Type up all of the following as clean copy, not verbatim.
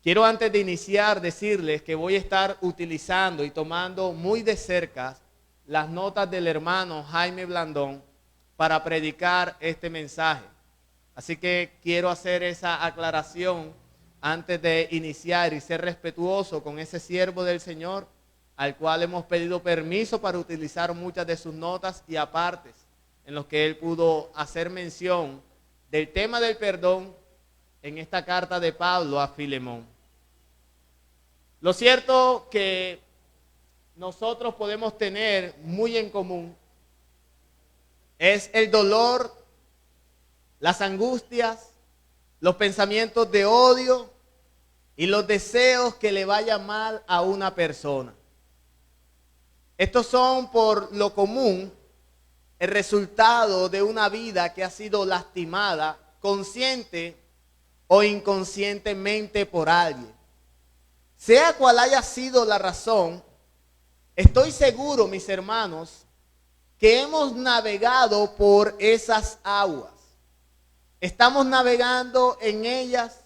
Quiero antes de iniciar decirles que voy a estar utilizando y tomando muy de cerca las notas del hermano Jaime Blandón para predicar este mensaje. Así que quiero hacer esa aclaración antes de iniciar y ser respetuoso con ese siervo del Señor al cual hemos pedido permiso para utilizar muchas de sus notas y apartes en los que él pudo hacer mención del tema del perdón en esta carta de Pablo a Filemón. Lo cierto que nosotros podemos tener muy en común es el dolor, las angustias, los pensamientos de odio y los deseos que le vaya mal a una persona. Estos son por lo común el resultado de una vida que ha sido lastimada consciente o inconscientemente por alguien. Sea cual haya sido la razón, estoy seguro, mis hermanos, que hemos navegado por esas aguas. Estamos navegando en ellas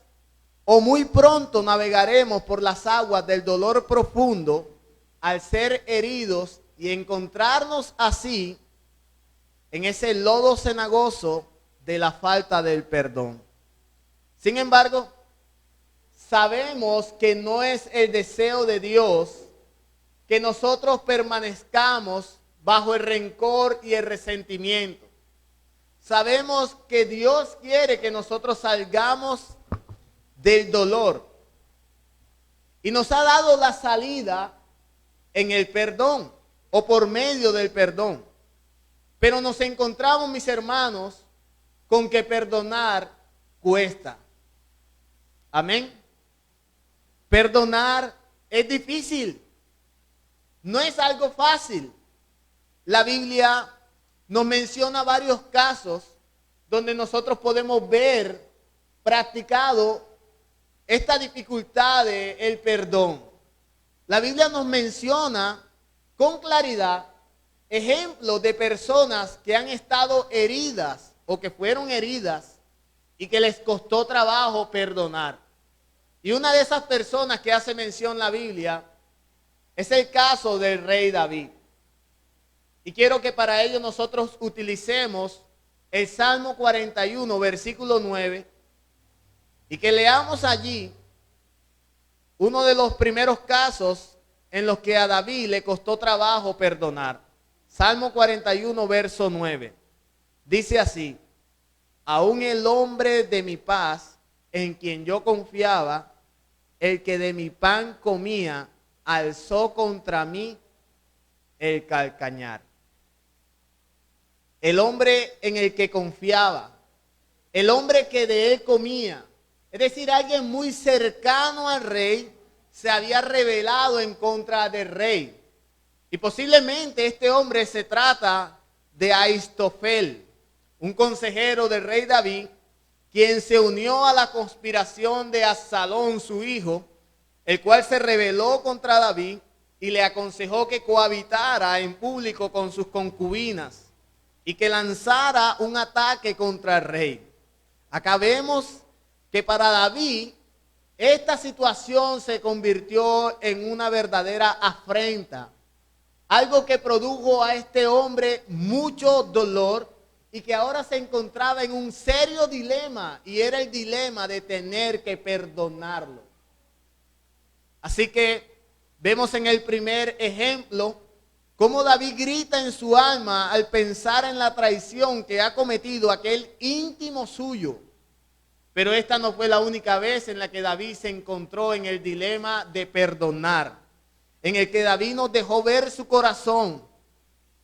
o muy pronto navegaremos por las aguas del dolor profundo al ser heridos y encontrarnos así en ese lodo cenagoso de la falta del perdón. Sin embargo, sabemos que no es el deseo de Dios que nosotros permanezcamos bajo el rencor y el resentimiento. Sabemos que Dios quiere que nosotros salgamos del dolor y nos ha dado la salida en el perdón o por medio del perdón. Pero nos encontramos, mis hermanos, con que perdonar cuesta. Amén. Perdonar es difícil. No es algo fácil. La Biblia nos menciona varios casos donde nosotros podemos ver practicado esta dificultad del perdón. La Biblia nos menciona con claridad ejemplos de personas que han estado heridas o que fueron heridas y que les costó trabajo perdonar. Y una de esas personas que hace mención la Biblia es el caso del rey David. Y quiero que para ello nosotros utilicemos el Salmo 41, versículo 9, y que leamos allí uno de los primeros casos en los que a David le costó trabajo perdonar. Salmo 41, verso 9. Dice así: aún el hombre de mi paz, en quien yo confiaba, el que de mi pan comía, alzó contra mí el calcañar. El hombre en el que confiaba, el hombre que de él comía, es decir, alguien muy cercano al rey, se había rebelado en contra del rey. Y posiblemente este hombre se trata de Ahitofel, un consejero del rey David, quien se unió a la conspiración de Absalón, su hijo, el cual se rebeló contra David y le aconsejó que cohabitara en público con sus concubinas y que lanzara un ataque contra el rey. Acá vemos que para David esta situación se convirtió en una verdadera afrenta, algo que produjo a este hombre mucho dolor y que ahora se encontraba en un serio dilema, y era el dilema de tener que perdonarlo. Así que vemos en el primer ejemplo cómo David grita en su alma al pensar en la traición que ha cometido aquel íntimo suyo. Pero esta no fue la única vez en la que David se encontró en el dilema de perdonar, en el que David nos dejó ver su corazón,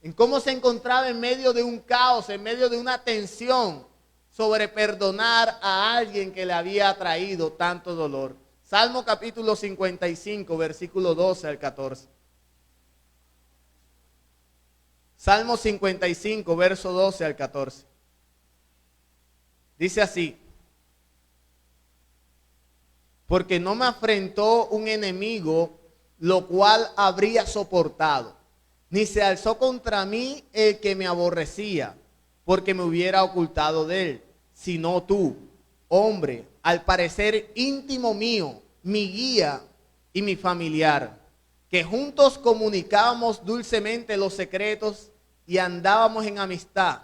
en cómo se encontraba en medio de un caos, en medio de una tensión sobre perdonar a alguien que le había traído tanto dolor. Salmo capítulo 55, versículo 12 al 14. Salmo 55, verso 12 al 14. Dice así: porque no me afrentó un enemigo, lo cual habría soportado, ni se alzó contra mí el que me aborrecía, porque me hubiera ocultado de él, sino tú, hombre, al parecer íntimo mío, mi guía y mi familiar, que juntos comunicábamos dulcemente los secretos y andábamos en amistad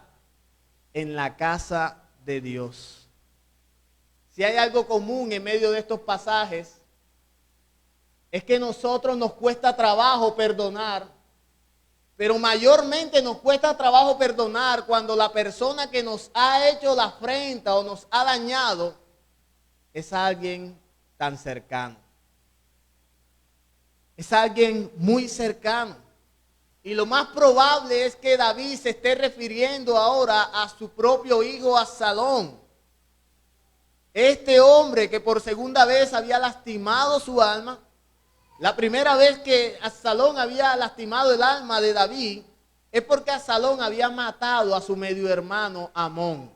en la casa de Dios. Si hay algo común en medio de estos pasajes, es que a nosotros nos cuesta trabajo perdonar, pero mayormente nos cuesta trabajo perdonar cuando la persona que nos ha hecho la afrenta o nos ha dañado es alguien tan cercano. Es alguien muy cercano. Y lo más probable es que David se esté refiriendo ahora a su propio hijo Absalón. Este hombre que por segunda vez había lastimado su alma. La primera vez que Absalón había lastimado el alma de David es porque Absalón había matado a su medio hermano Amón.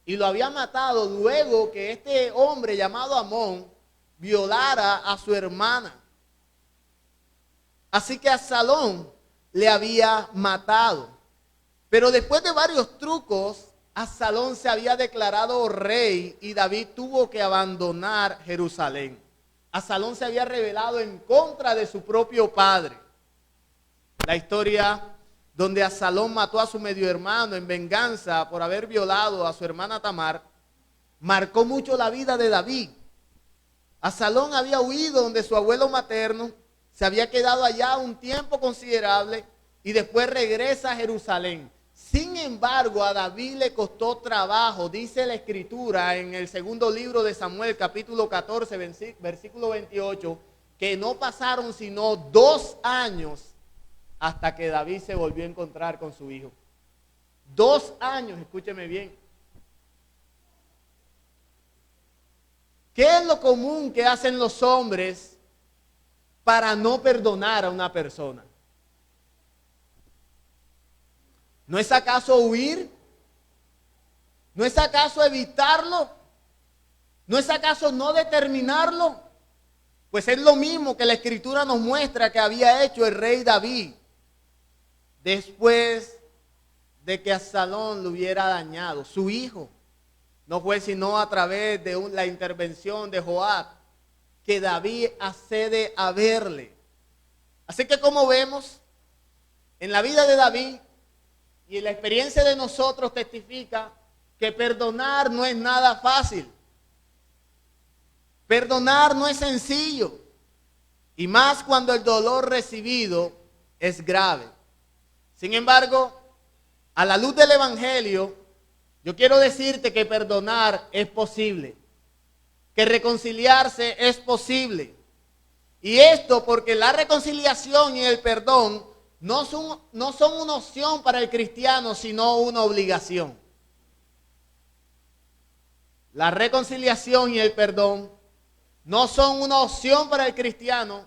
Y lo había matado luego que este hombre llamado Amón violara a su hermana. Así que Absalón le había matado. Pero después de varios trucos, Absalón se había declarado rey y David tuvo que abandonar Jerusalén. Absalón se había rebelado en contra de su propio padre. La historia donde Absalón mató a su medio hermano en venganza por haber violado a su hermana Tamar, marcó mucho la vida de David. Absalón había huido donde su abuelo materno, se había quedado allá un tiempo considerable y después regresa a Jerusalén. Sin embargo, a David le costó trabajo, dice la Escritura en el segundo libro de Samuel, capítulo 14, versículo 28, que no pasaron sino 2 años hasta que David se volvió a encontrar con su hijo. 2 años, escúcheme bien. ¿Qué es lo común que hacen los hombres para no perdonar a una persona? ¿No es acaso huir? ¿No es acaso evitarlo? ¿No es acaso no determinarlo? Pues es lo mismo que la Escritura nos muestra que había hecho el rey David después de que Absalón lo hubiera dañado. Su hijo no fue sino a través de la intervención de Joab que David accede a verle. Así que como vemos, en la vida de David y en la experiencia de nosotros testifica que perdonar no es nada fácil. Perdonar no es sencillo. Y más cuando el dolor recibido es grave. Sin embargo, a la luz del Evangelio, yo quiero decirte que perdonar es posible. Que reconciliarse es posible. Y esto porque la reconciliación y el perdón no son una opción para el cristiano, sino una obligación. La reconciliación y el perdón no son una opción para el cristiano,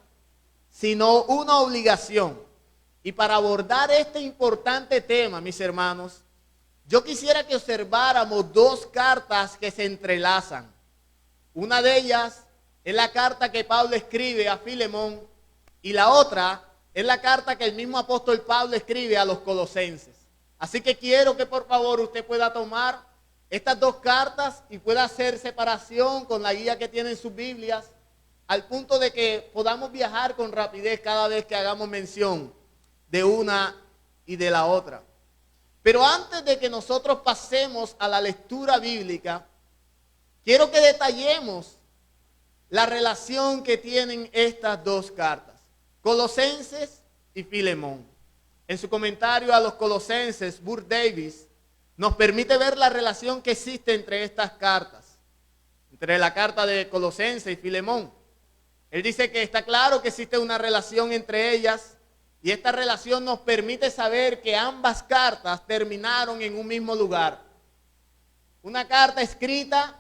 sino una obligación. Y para abordar este importante tema, mis hermanos, yo quisiera que observáramos 2 cartas que se entrelazan. Una de ellas es la carta que Pablo escribe a Filemón y la otra es la carta que el mismo apóstol Pablo escribe a los colosenses. Así que quiero que por favor usted pueda tomar estas 2 cartas y pueda hacer separación con la guía que tiene en sus Biblias, al punto de que podamos viajar con rapidez cada vez que hagamos mención de una y de la otra. Pero antes de que nosotros pasemos a la lectura bíblica, quiero que detallemos la relación que tienen estas 2 cartas, Colosenses y Filemón. En su comentario a los Colosenses, Burt Davis nos permite ver la relación que existe entre estas cartas, entre la carta de Colosenses y Filemón. Él dice que está claro que existe una relación entre ellas y esta relación nos permite saber que ambas cartas terminaron en un mismo lugar. Una carta escrita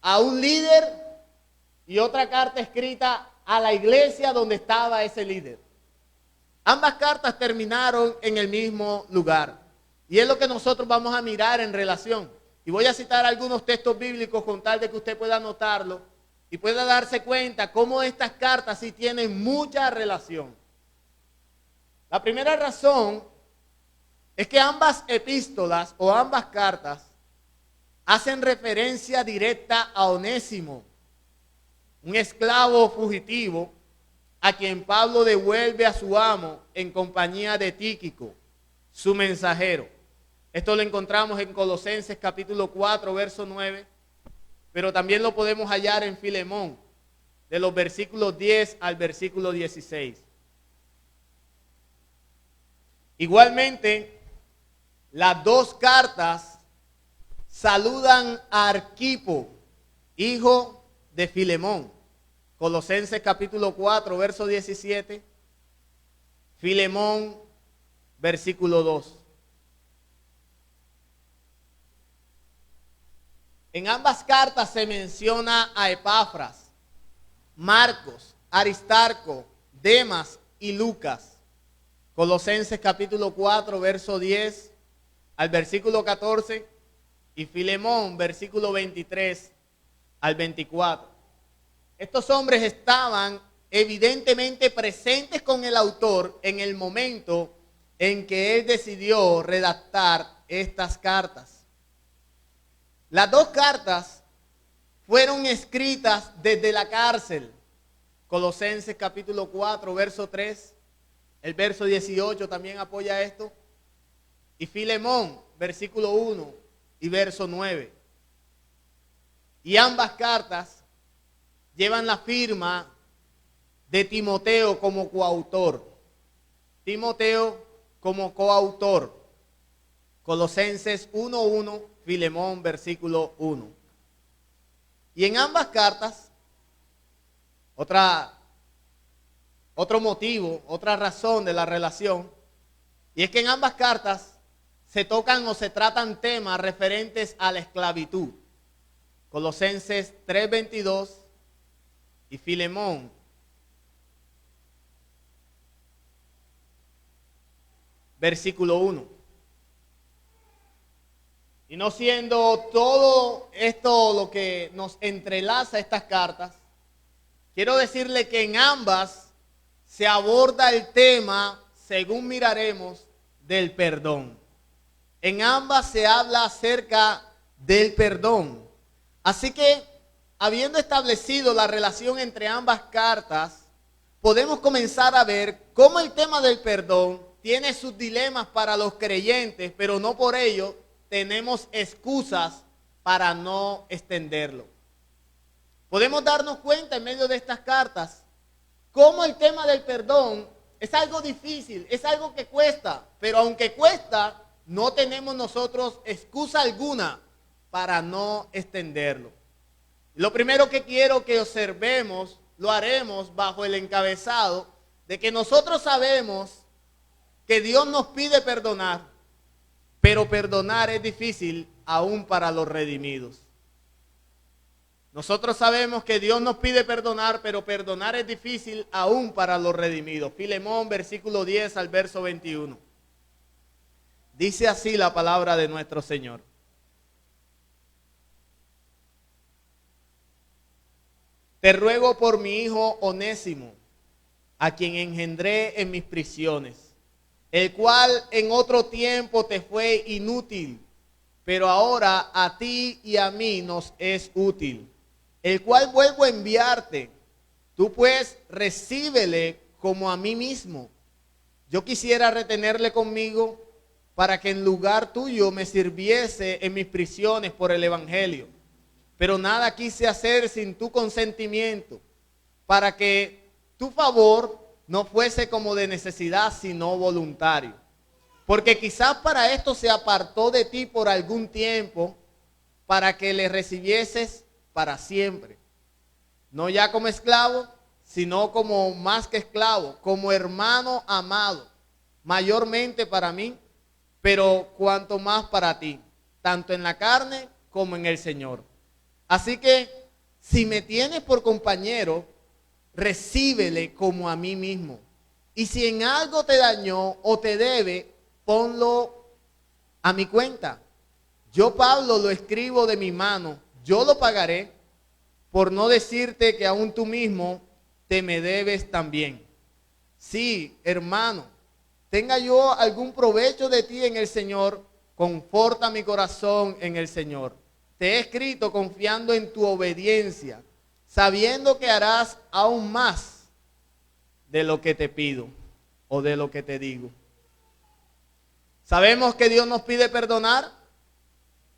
a un líder y otra carta escrita a la iglesia donde estaba ese líder. Ambas cartas terminaron en el mismo lugar. Y es lo que nosotros vamos a mirar en relación. Y voy a citar algunos textos bíblicos con tal de que usted pueda anotarlo y pueda darse cuenta cómo estas cartas sí tienen mucha relación. La primera razón es que ambas epístolas o ambas cartas hacen referencia directa a Onésimo, un esclavo fugitivo a quien Pablo devuelve a su amo en compañía de Tíquico, su mensajero. Esto lo encontramos en Colosenses capítulo 4, verso 9, pero también lo podemos hallar en Filemón, de los versículos 10 al versículo 16. Igualmente, las dos cartas saludan a Arquipo, hijo de Filemón. Colosenses capítulo 4, verso 17. Filemón, versículo 2. En ambas cartas se menciona a Epafras, Marcos, Aristarco, Demas y Lucas. Colosenses capítulo 4, verso 10 al versículo 14 y Filemón, versículo 23 al 24. Estos hombres estaban evidentemente presentes con el autor en el momento en que él decidió redactar estas cartas. Las dos cartas fueron escritas desde la cárcel. Colosenses capítulo 4, verso 3. El verso 18 también apoya esto. Y Filemón, versículo 1 y verso 9. Y ambas cartas llevan la firma de Timoteo como coautor. Timoteo como coautor. Colosenses 1:1, Filemón, versículo 1. Y en ambas cartas, otro motivo, otra razón de la relación, y es que en ambas cartas se tocan o se tratan temas referentes a la esclavitud. Colosenses 3:22 y Filemón, versículo 1. Y no siendo todo esto lo que nos entrelaza estas cartas, quiero decirle que en ambas se aborda el tema, según miraremos, del perdón. En ambas se habla acerca del perdón. Así que, habiendo establecido la relación entre ambas cartas, podemos comenzar a ver cómo el tema del perdón tiene sus dilemas para los creyentes, pero no por ello tenemos excusas para no extenderlo. Podemos darnos cuenta en medio de estas cartas cómo el tema del perdón es algo difícil, es algo que cuesta, pero aunque cuesta, no tenemos nosotros excusa alguna para no extenderlo. Lo primero que quiero que observemos, lo haremos bajo el encabezado de que nosotros sabemos que Dios nos pide perdonar, pero perdonar es difícil aún para los redimidos. Nosotros sabemos que Dios nos pide perdonar, pero perdonar es difícil aún para los redimidos. Filemón, versículo 10 al verso 21. Dice así la palabra de nuestro Señor. Te ruego por mi hijo Onésimo, a quien engendré en mis prisiones, el cual en otro tiempo te fue inútil, pero ahora a ti y a mí nos es útil, el cual vuelvo a enviarte. Tú pues recíbele como a mí mismo. Yo quisiera retenerle conmigo para que en lugar tuyo me sirviese en mis prisiones por el evangelio. Pero nada quise hacer sin tu consentimiento, para que tu favor no fuese como de necesidad, sino voluntario. Porque quizás para esto se apartó de ti por algún tiempo, para que le recibieses para siempre. No ya como esclavo, sino como más que esclavo, como hermano amado, mayormente para mí, pero cuanto más para ti, tanto en la carne como en el Señor. Así que, si me tienes por compañero, recíbele como a mí mismo. Y si en algo te dañó o te debe, ponlo a mi cuenta. Yo, Pablo, lo escribo de mi mano, yo lo pagaré, por no decirte que aún tú mismo te me debes también. Sí, hermano, tenga yo algún provecho de ti en el Señor, conforta mi corazón en el Señor. Te he escrito confiando en tu obediencia, sabiendo que harás aún más de lo que te pido o de lo que te digo. Sabemos que Dios nos pide perdonar,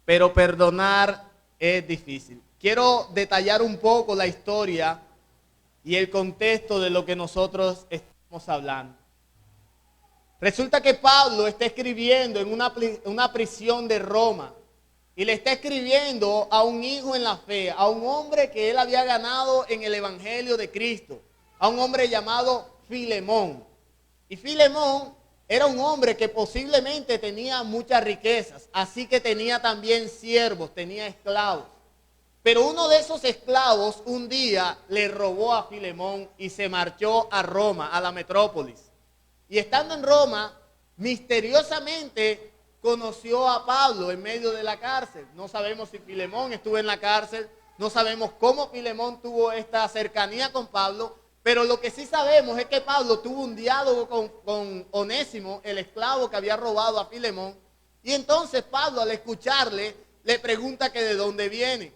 pero perdonar es difícil. Quiero detallar un poco la historia y el contexto de lo que nosotros estamos hablando. Resulta que Pablo está escribiendo en una prisión de Roma y le está escribiendo a un hijo en la fe, a un hombre que él había ganado en el Evangelio de Cristo, a un hombre llamado Filemón. Y Filemón era un hombre que posiblemente tenía muchas riquezas, así que tenía también siervos, tenía esclavos. Pero uno de esos esclavos un día le robó a Filemón y se marchó a Roma, a la metrópolis. Y estando en Roma, misteriosamente conoció a Pablo en medio de la cárcel. No sabemos si Filemón estuvo en la cárcel, no sabemos cómo Filemón tuvo esta cercanía con Pablo, pero lo que sí sabemos es que Pablo tuvo un diálogo con Onésimo, el esclavo que había robado a Filemón. Y entonces Pablo, al escucharle, le pregunta que de dónde viene.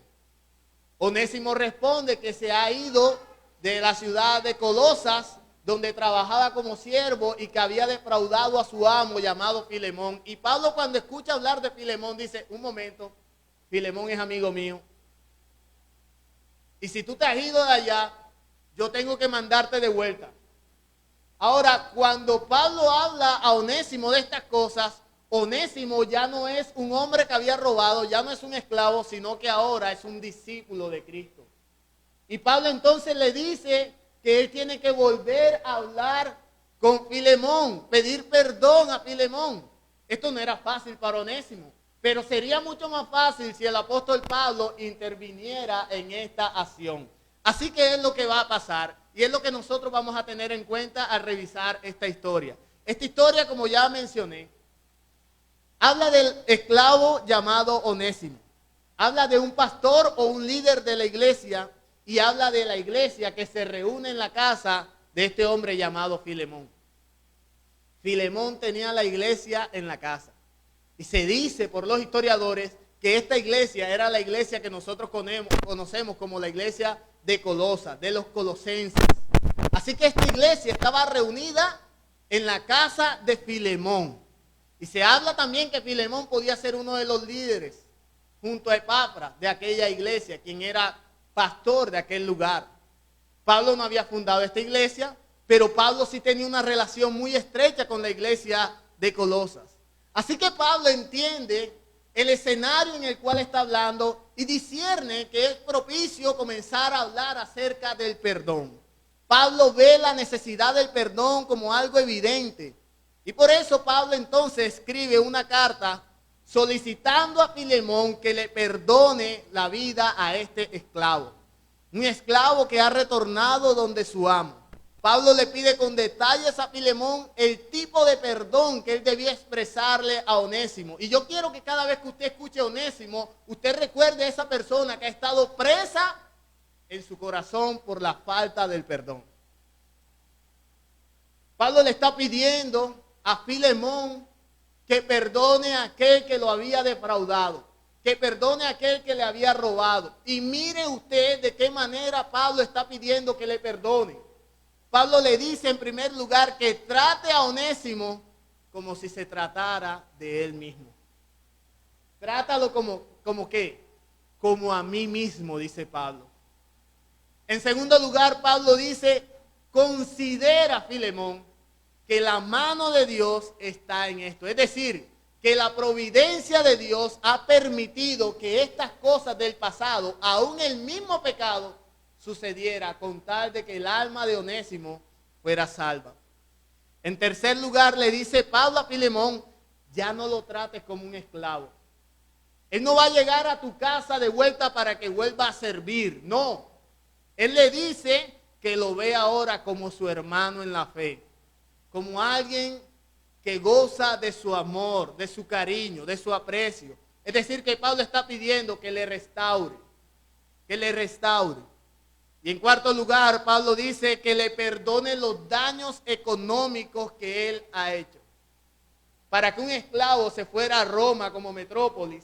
Onésimo responde que se ha ido de la ciudad de Colosas, donde trabajaba como siervo y que había defraudado a su amo llamado Filemón. Y Pablo, cuando escucha hablar de Filemón, dice: un momento, Filemón es amigo mío. Y si tú te has ido de allá, yo tengo que mandarte de vuelta. Ahora, cuando Pablo habla a Onésimo de estas cosas, Onésimo ya no es un hombre que había robado, ya no es un esclavo, sino que ahora es un discípulo de Cristo. Y Pablo entonces le dice que él tiene que volver a hablar con Filemón, pedir perdón a Filemón. Esto no era fácil para Onésimo, pero sería mucho más fácil si el apóstol Pablo interviniera en esta acción. Así que es lo que va a pasar y es lo que nosotros vamos a tener en cuenta al revisar esta historia. Esta historia, como ya mencioné, habla del esclavo llamado Onésimo. Habla de un pastor o un líder de la iglesia y habla de la iglesia que se reúne en la casa de este hombre llamado Filemón. Filemón tenía la iglesia en la casa. Y se dice por los historiadores que esta iglesia era la iglesia que nosotros conocemos como la iglesia de Colosas, de los colosenses. Así que esta iglesia estaba reunida en la casa de Filemón. Y se habla también que Filemón podía ser uno de los líderes, junto a Epafras, de aquella iglesia, quien era pastor de aquel lugar. Pablo no había fundado esta iglesia, pero Pablo sí tenía una relación muy estrecha con la iglesia de Colosas. Así que Pablo entiende el escenario en el cual está hablando y discierne que es propicio comenzar a hablar acerca del perdón. Pablo ve la necesidad del perdón como algo evidente. Y por eso Pablo entonces escribe una carta solicitando a Filemón que le perdone la vida a este esclavo. Un esclavo que ha retornado donde su amo. Pablo le pide con detalles a Filemón el tipo de perdón que él debía expresarle a Onésimo. Y yo quiero que cada vez que usted escuche a Onésimo, usted recuerde a esa persona que ha estado presa en su corazón por la falta del perdón. Pablo le está pidiendo a Filemón que perdone a aquel que lo había defraudado, que perdone a aquel que le había robado. Y mire usted de qué manera Pablo está pidiendo que le perdone. Pablo le dice en primer lugar que trate a Onésimo como si se tratara de él mismo. Trátalo como ¿qué? Como a mí mismo, dice Pablo. En segundo lugar, Pablo dice, considera, Filemón, que la mano de Dios está en esto. Es decir, que la providencia de Dios ha permitido que estas cosas del pasado, aún el mismo pecado, sucediera con tal de que el alma de Onésimo fuera salva. En tercer lugar, le dice Pablo a Filemón, ya no lo trates como un esclavo. Él no va a llegar a tu casa de vuelta para que vuelva a servir. No. Él le dice que lo ve ahora como su hermano en la fe. Como alguien que goza de su amor, de su cariño, de su aprecio. Es decir, que Pablo está pidiendo que le restaure. Que le restaure. Y en cuarto lugar, Pablo dice que le perdone los daños económicos que él ha hecho. Para que un esclavo se fuera a Roma como metrópolis,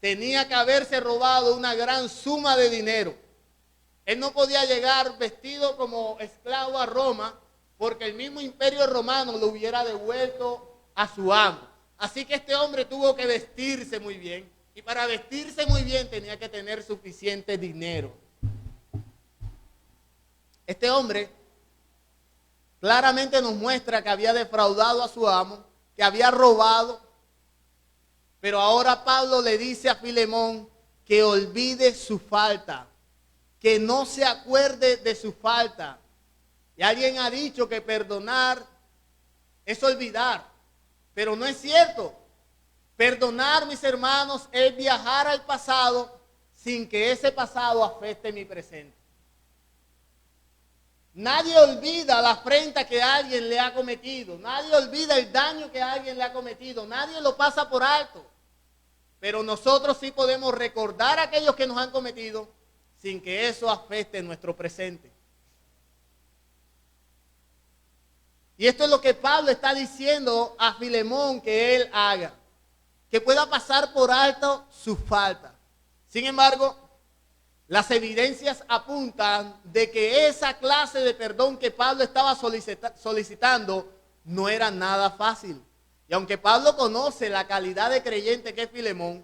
tenía que haberse robado una gran suma de dinero. Él no podía llegar vestido como esclavo a Roma porque el mismo imperio romano lo hubiera devuelto a su amo. Así que este hombre tuvo que vestirse muy bien. Y para vestirse muy bien tenía que tener suficiente dinero. Este hombre claramente nos muestra que había defraudado a su amo, que había robado. Pero ahora Pablo le dice a Filemón que olvide su falta, que no se acuerde de su falta. Y alguien ha dicho que perdonar es olvidar, pero no es cierto. Perdonar, mis hermanos, es viajar al pasado sin que ese pasado afecte mi presente. Nadie olvida la afrenta que alguien le ha cometido. Nadie olvida el daño que alguien le ha cometido. Nadie lo pasa por alto. Pero nosotros sí podemos recordar a aquellos que nos han cometido sin que eso afecte nuestro presente. Y esto es lo que Pablo está diciendo a Filemón que él haga. Que pueda pasar por alto su falta. Sin embargo, las evidencias apuntan de que esa clase de perdón que Pablo estaba solicitando no era nada fácil. Y aunque Pablo conoce la calidad de creyente que es Filemón,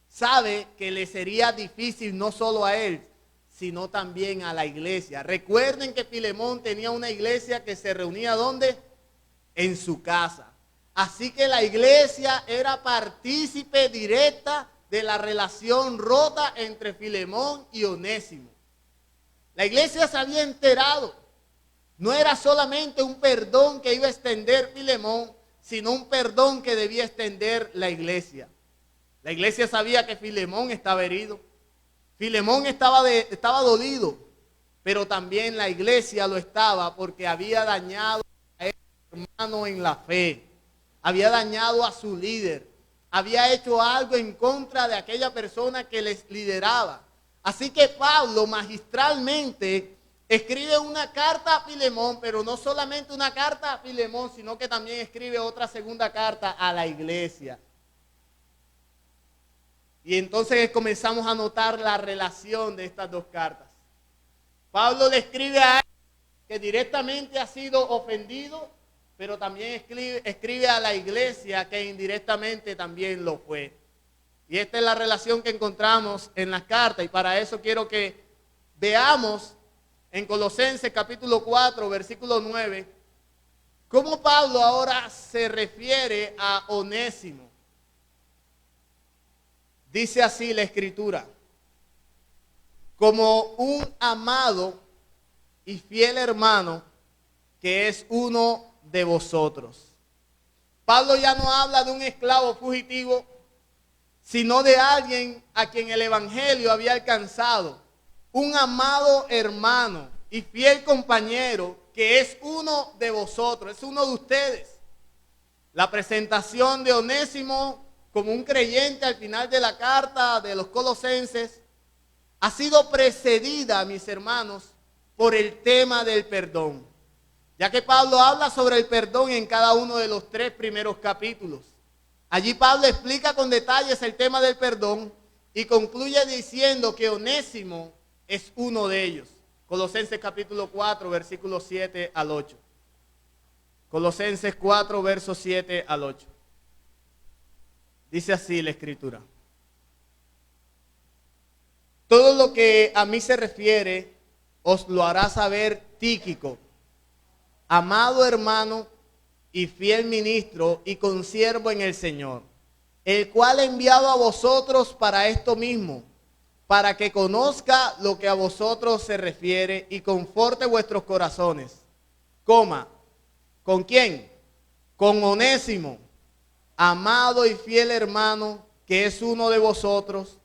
sabe que le sería difícil no solo a él, sino también a la iglesia. Recuerden que Filemón tenía una iglesia que se reunía ¿dónde? En su casa. Así que la iglesia era partícipe directa de la relación rota entre Filemón y Onésimo. La iglesia se había enterado. No era solamente un perdón que iba a extender Filemón, sino un perdón que debía extender la iglesia. La iglesia sabía que Filemón estaba herido. Filemón estaba dolido, pero también la iglesia lo estaba porque había dañado a ese hermano en la fe. Había dañado a su líder, había hecho algo en contra de aquella persona que les lideraba. Así que Pablo magistralmente escribe una carta a Filemón, pero no solamente una carta a Filemón, sino que también escribe otra segunda carta a la iglesia. Y entonces comenzamos a notar la relación de estas dos cartas. Pablo le escribe a él que directamente ha sido ofendido, pero también escribe a la iglesia que indirectamente también lo fue. Y esta es la relación que encontramos en las cartas. Y para eso quiero que veamos en Colosenses capítulo 4, versículo 9, cómo Pablo ahora se refiere a Onésimo. Dice así la escritura: como un amado y fiel hermano que es uno de vosotros. Pablo ya no habla de un esclavo fugitivo, sino de alguien a quien el evangelio había alcanzado. Un amado hermano y fiel compañero que es uno de vosotros, es uno de ustedes. La presentación de Onésimo como un creyente al final de la carta de los Colosenses ha sido precedida, mis hermanos, por el tema del perdón. Ya que Pablo habla sobre el perdón en cada uno de los 3 primeros capítulos. Allí Pablo explica con detalles el tema del perdón y concluye diciendo que Onésimo es uno de ellos. Colosenses capítulo 4, versículos 7 al 8. Colosenses 4, versos 7 al 8. Dice así la escritura: todo lo que a mí se refiere os lo hará saber Tíquico, amado hermano y fiel ministro y consiervo en el Señor, el cual he enviado a vosotros para esto mismo, para que conozca lo que a vosotros se refiere y conforte vuestros corazones. ¿Con quién? Con Onésimo, amado y fiel hermano, que es uno de vosotros.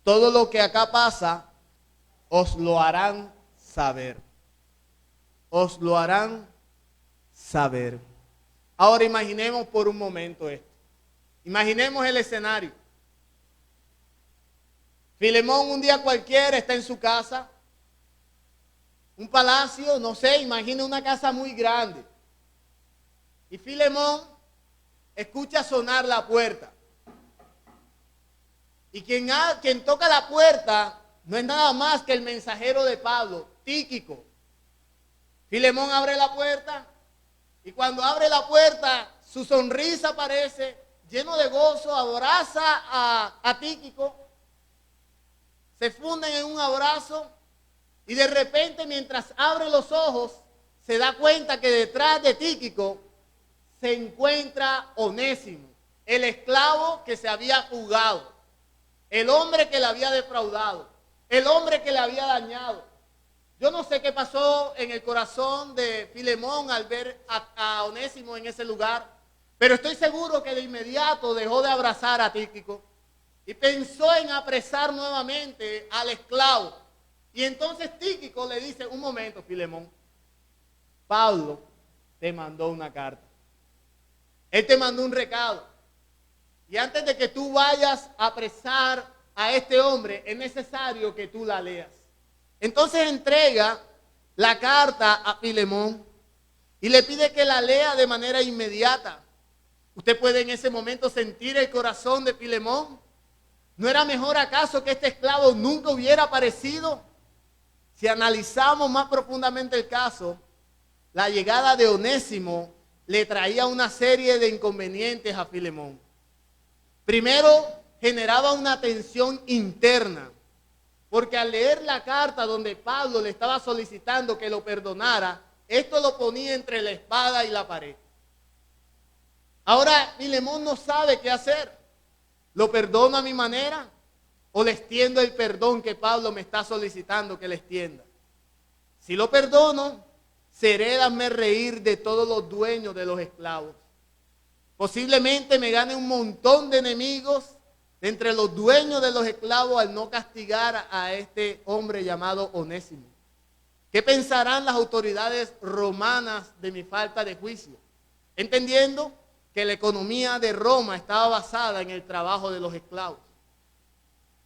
Todo lo que acá pasa, os lo harán saber. Os lo harán saber. Ahora imaginemos por un momento esto. Imaginemos el escenario. Filemón un día cualquiera está en su casa. Un palacio, no sé, imagina una casa muy grande. Y Filemón escucha sonar la puerta. Y quien toca la puerta no es nada más que el mensajero de Pablo, Tíquico. Filemón abre la puerta y cuando abre la puerta su sonrisa aparece, lleno de gozo, abraza a Tíquico, se funden en un abrazo y de repente mientras abre los ojos se da cuenta que detrás de Tíquico se encuentra Onésimo, el esclavo que se había fugado, el hombre que le había defraudado, el hombre que le había dañado. Yo no sé qué pasó en el corazón de Filemón al ver a Onésimo en ese lugar, pero estoy seguro que de inmediato dejó de abrazar a Tíquico y pensó en apresar nuevamente al esclavo. Y entonces Tíquico le dice, un momento, Filemón, Pablo te mandó una carta. Él te mandó un recado. Y antes de que tú vayas a apresar a este hombre, es necesario que tú la leas. Entonces entrega la carta a Filemón y le pide que la lea de manera inmediata. Usted puede en ese momento sentir el corazón de Filemón. ¿No era mejor acaso que este esclavo nunca hubiera aparecido? Si analizamos más profundamente el caso, la llegada de Onésimo le traía una serie de inconvenientes a Filemón. Primero, generaba una tensión interna, porque al leer la carta donde Pablo le estaba solicitando que lo perdonara, esto lo ponía entre la espada y la pared. Ahora Filemón no sabe qué hacer. ¿Lo perdono a mi manera o le extiendo el perdón que Pablo me está solicitando que le extienda? Si lo perdono, seré hazme reír de todos los dueños de los esclavos. Posiblemente me gane un montón de enemigos entre los dueños de los esclavos al no castigar a este hombre llamado Onésimo. ¿Qué pensarán las autoridades romanas de mi falta de juicio? Entendiendo que la economía de Roma estaba basada en el trabajo de los esclavos.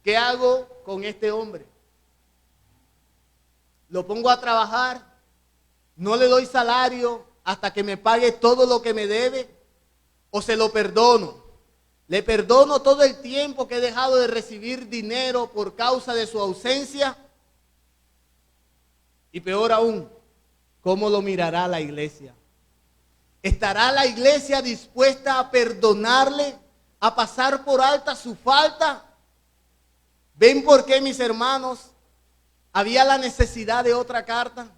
¿Qué hago con este hombre? ¿Lo pongo a trabajar? ¿No le doy salario hasta que me pague todo lo que me debe? ¿O se lo perdono? ¿Le perdono todo el tiempo que he dejado de recibir dinero por causa de su ausencia? Y peor aún, ¿cómo lo mirará la iglesia? ¿Estará la iglesia dispuesta a perdonarle, a pasar por alta su falta? ¿Ven por qué, mis hermanos, había la necesidad de otra carta?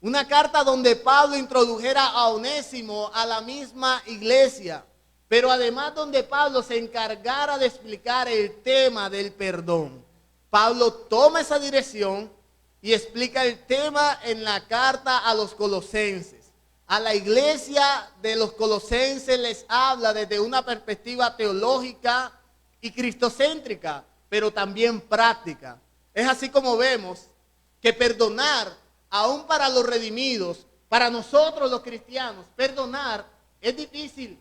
Una carta donde Pablo introdujera a Onésimo a la misma iglesia, pero además donde Pablo se encargara de explicar el tema del perdón. Pablo toma esa dirección y explica el tema en la carta a los colosenses. A la iglesia de los colosenses les habla desde una perspectiva teológica y cristocéntrica, pero también práctica. Es así como vemos que perdonar, aún para los redimidos, para nosotros los cristianos, perdonar es difícil.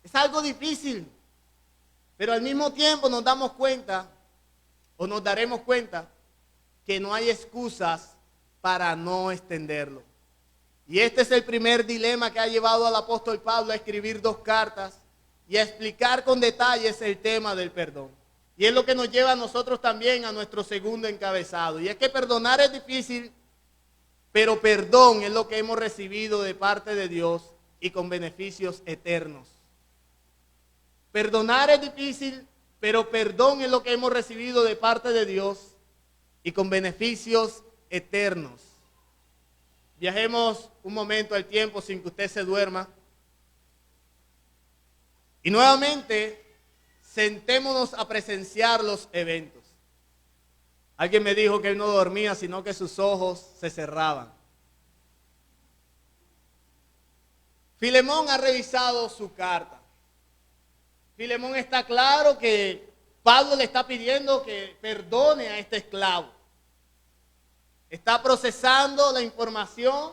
Es algo difícil, pero al mismo tiempo nos damos cuenta, o nos daremos cuenta, que no hay excusas para no extenderlo. Y este es el primer dilema que ha llevado al apóstol Pablo a escribir 2 cartas y a explicar con detalles el tema del perdón. Y es lo que nos lleva a nosotros también a nuestro segundo encabezado. Y es que perdonar es difícil, pero perdón es lo que hemos recibido de parte de Dios y con beneficios eternos. Perdonar es difícil, pero perdón es lo que hemos recibido de parte de Dios y con beneficios eternos. Viajemos un momento al tiempo sin que usted se duerma. Y nuevamente, sentémonos a presenciar los eventos. Alguien me dijo que él no dormía, sino que sus ojos se cerraban. Filemón ha revisado su carta. Filemón está claro que Pablo le está pidiendo que perdone a este esclavo. Está procesando la información,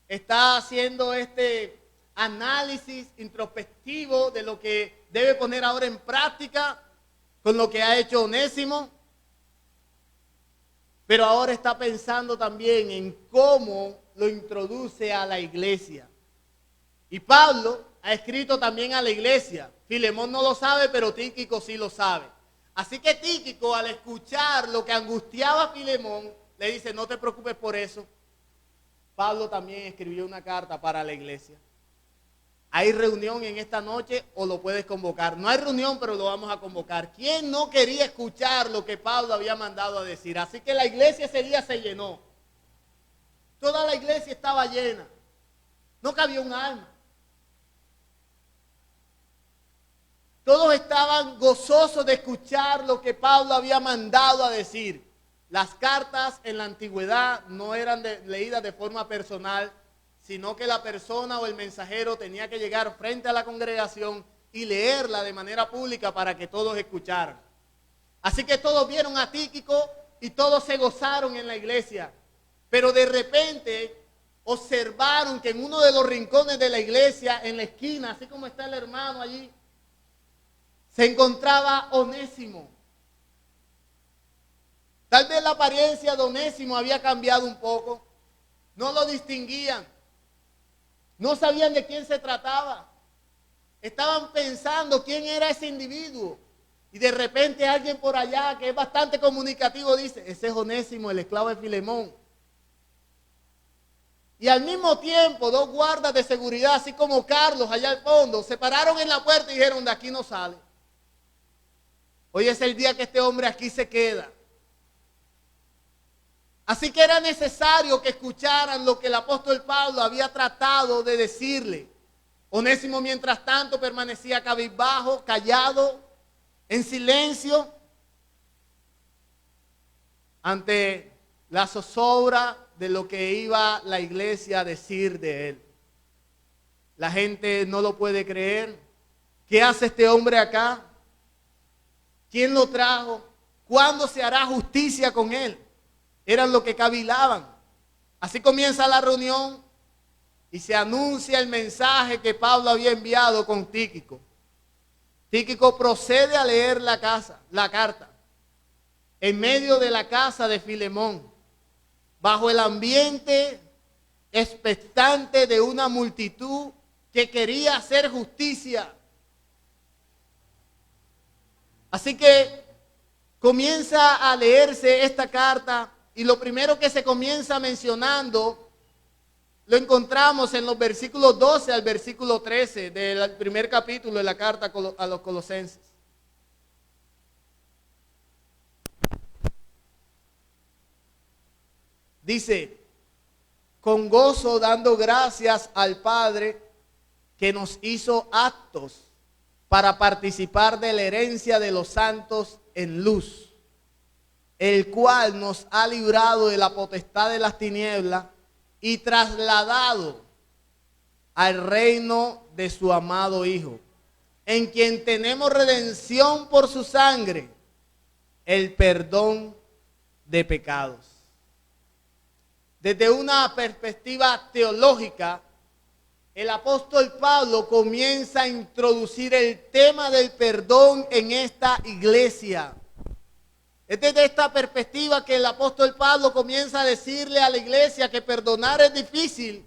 está haciendo este análisis introspectivo de lo que debe poner ahora en práctica con lo que ha hecho Onésimo. Pero ahora está pensando también en cómo lo introduce a la iglesia. Y Pablo ha escrito también a la iglesia. Filemón no lo sabe, pero Tíquico sí lo sabe. Así que Tíquico, al escuchar lo que angustiaba a Filemón, le dice, no te preocupes por eso. Pablo también escribió una carta para la iglesia. ¿Hay reunión en esta noche o lo puedes convocar? No hay reunión, pero lo vamos a convocar. ¿Quién no quería escuchar lo que Pablo había mandado a decir? Así que la iglesia ese día se llenó. Toda la iglesia estaba llena. No cabía un alma. Todos estaban gozosos de escuchar lo que Pablo había mandado a decir. Las cartas en la antigüedad no eran leídas de forma personal, sino que la persona o el mensajero tenía que llegar frente a la congregación y leerla de manera pública para que todos escucharan. Así que todos vieron a Tíquico y todos se gozaron en la iglesia. Pero de repente observaron que en uno de los rincones de la iglesia, en la esquina, así como está el hermano allí, se encontraba Onésimo. Tal vez la apariencia de Onésimo había cambiado un poco. No lo distinguían. No sabían de quién se trataba. Estaban pensando quién era ese individuo. Y de repente alguien por allá que es bastante comunicativo dice, ese es Onésimo, el esclavo de Filemón. Y al mismo tiempo, dos guardas de seguridad, así como Carlos allá al fondo, se pararon en la puerta y dijeron, de aquí no sale. Hoy es el día que este hombre aquí se queda. Así que era necesario que escucharan lo que el apóstol Pablo había tratado de decirle. Onésimo, mientras tanto, permanecía cabizbajo, callado, en silencio, ante la zozobra de lo que iba la iglesia a decir de él. La gente no lo puede creer. ¿Qué hace este hombre acá? ¿Quién lo trajo? ¿Cuándo se hará justicia con él? Eran lo que cavilaban. Así comienza la reunión y se anuncia el mensaje que Pablo había enviado con Tíquico. Tíquico procede a leer la carta, en medio de la casa de Filemón, bajo el ambiente expectante de una multitud que quería hacer justicia. Así que comienza a leerse esta carta y lo primero que se comienza mencionando lo encontramos en los versículos 12 al versículo 13 del primer capítulo de la carta a los Colosenses. Dice, con gozo dando gracias al Padre que nos hizo aptos para participar de la herencia de los santos en luz, el cual nos ha librado de la potestad de las tinieblas y trasladado al reino de su amado Hijo, en quien tenemos redención por su sangre, el perdón de pecados. Desde una perspectiva teológica, el apóstol Pablo comienza a introducir el tema del perdón en esta iglesia. Es desde esta perspectiva que el apóstol Pablo comienza a decirle a la iglesia que perdonar es difícil,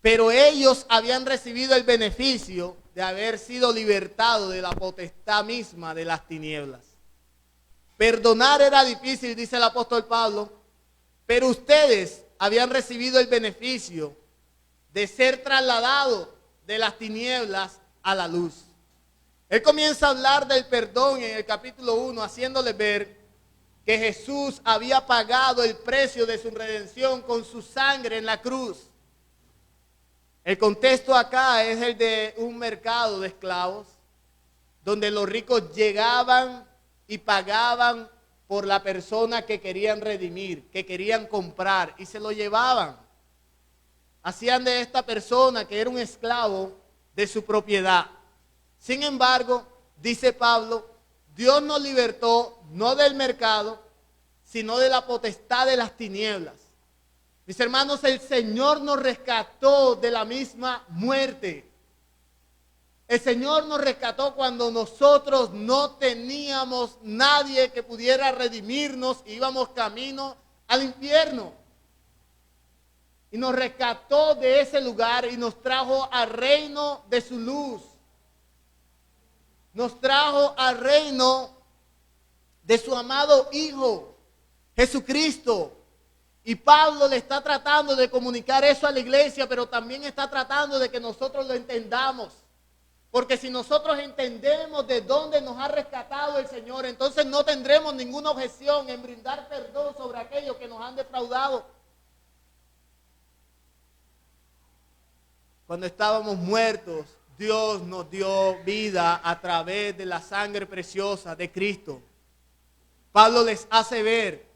pero ellos habían recibido el beneficio de haber sido libertados de la potestad misma de las tinieblas. Perdonar era difícil, dice el apóstol Pablo, pero ustedes habían recibido el beneficio de ser trasladados de las tinieblas a la luz. Él comienza a hablar del perdón en el capítulo 1, haciéndoles ver que Jesús había pagado el precio de su redención con su sangre en la cruz. El contexto acá es el de un mercado de esclavos, donde los ricos llegaban y pagaban por la persona que querían redimir, que querían comprar, y se lo llevaban. Hacían de esta persona, que era un esclavo, de su propiedad. Sin embargo, dice Pablo, Dios nos libertó no del mercado, sino de la potestad de las tinieblas. Mis hermanos, el Señor nos rescató de la misma muerte. El Señor nos rescató cuando nosotros no teníamos nadie que pudiera redimirnos y íbamos camino al infierno. Y nos rescató de ese lugar y nos trajo al reino de su luz. Nos trajo al reino de su amado Hijo, Jesucristo. Y Pablo le está tratando de comunicar eso a la iglesia, pero también está tratando de que nosotros lo entendamos. Porque si nosotros entendemos de dónde nos ha rescatado el Señor, entonces no tendremos ninguna objeción en brindar perdón sobre aquellos que nos han defraudado. Cuando estábamos muertos, Dios nos dio vida a través de la sangre preciosa de Cristo. Pablo les hace ver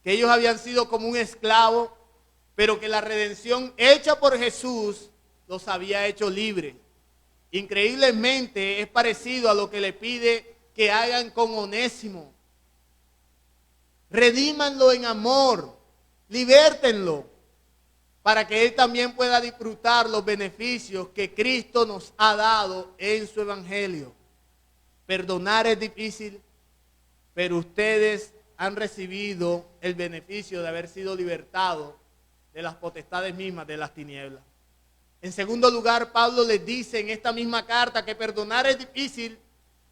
que ellos habían sido como un esclavo, pero que la redención hecha por Jesús los había hecho libres. Increíblemente es parecido a lo que le pide que hagan con Onésimo. Redímanlo en amor, libértenlo, para que él también pueda disfrutar los beneficios que Cristo nos ha dado en su evangelio. Perdonar es difícil, pero ustedes han recibido el beneficio de haber sido libertados de las potestades mismas de las tinieblas. En segundo lugar, Pablo les dice en esta misma carta que perdonar es difícil,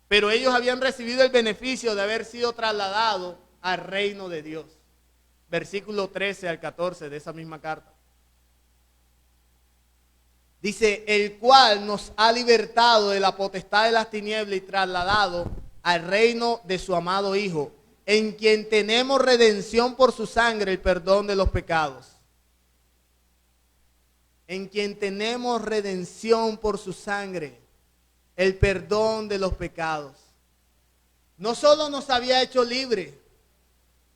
pero ellos habían recibido el beneficio de haber sido trasladados al reino de Dios. Versículo 13 al 14 de esa misma carta. Dice, el cual nos ha libertado de la potestad de las tinieblas y trasladado al reino de su amado Hijo, en quien tenemos redención por su sangre, el perdón de los pecados. En quien tenemos redención por su sangre, el perdón de los pecados. No solo nos había hecho libres,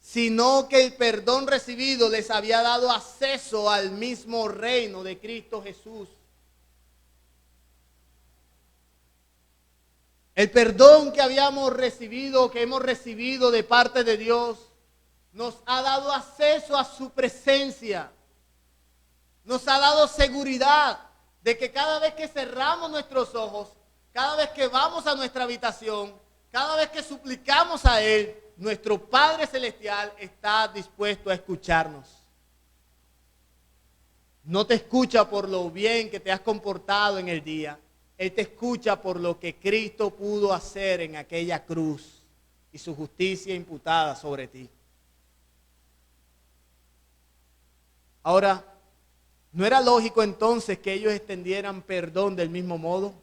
sino que el perdón recibido les había dado acceso al mismo reino de Cristo Jesús. El perdón que habíamos recibido, que hemos recibido de parte de Dios, nos ha dado acceso a su presencia. Nos ha dado seguridad de que cada vez que cerramos nuestros ojos, cada vez que vamos a nuestra habitación, cada vez que suplicamos a Él, nuestro Padre Celestial está dispuesto a escucharnos. No te escucha por lo bien que te has comportado en el día. Él te escucha por lo que Cristo pudo hacer en aquella cruz y su justicia imputada sobre ti. Ahora, ¿no era lógico entonces que ellos extendieran perdón del mismo modo?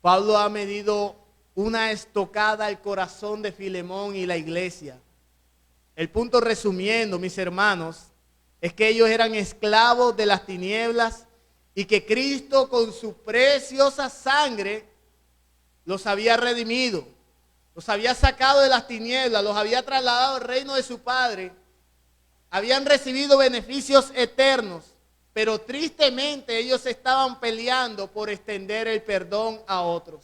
Pablo ha medido una estocada al corazón de Filemón y la iglesia. El punto, resumiendo, mis hermanos, es que ellos eran esclavos de las tinieblas y que Cristo con su preciosa sangre los había redimido, los había sacado de las tinieblas, los había trasladado al reino de su Padre. Habían recibido beneficios eternos, pero tristemente ellos estaban peleando por extender el perdón a otros.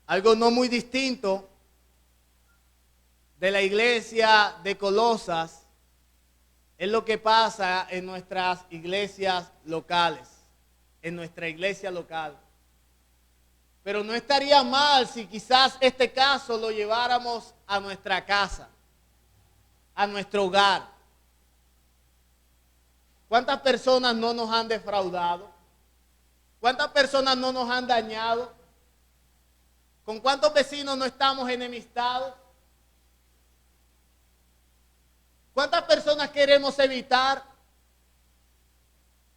Algo no muy distinto de la iglesia de Colosas es lo que pasa en nuestras iglesias locales, en nuestra iglesia local. Pero no estaría mal si quizás este caso lo lleváramos a nuestra casa, a nuestro hogar. ¿Cuántas personas no nos han defraudado? ¿Cuántas personas no nos han dañado? ¿Con cuántos vecinos no estamos enemistados? ¿Cuántas personas queremos evitar?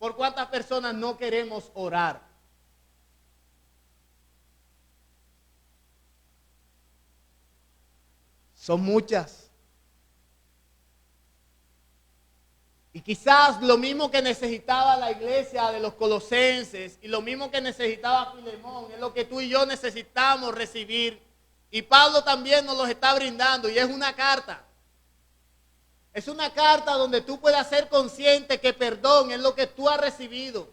¿Por cuántas personas no queremos orar? Son muchas. Y quizás lo mismo que necesitaba la iglesia de los colosenses y lo mismo que necesitaba Filemón es lo que tú y yo necesitamos recibir. Y Pablo también nos los está brindando y es una carta. Es una carta donde tú puedas ser consciente que perdón es lo que tú has recibido.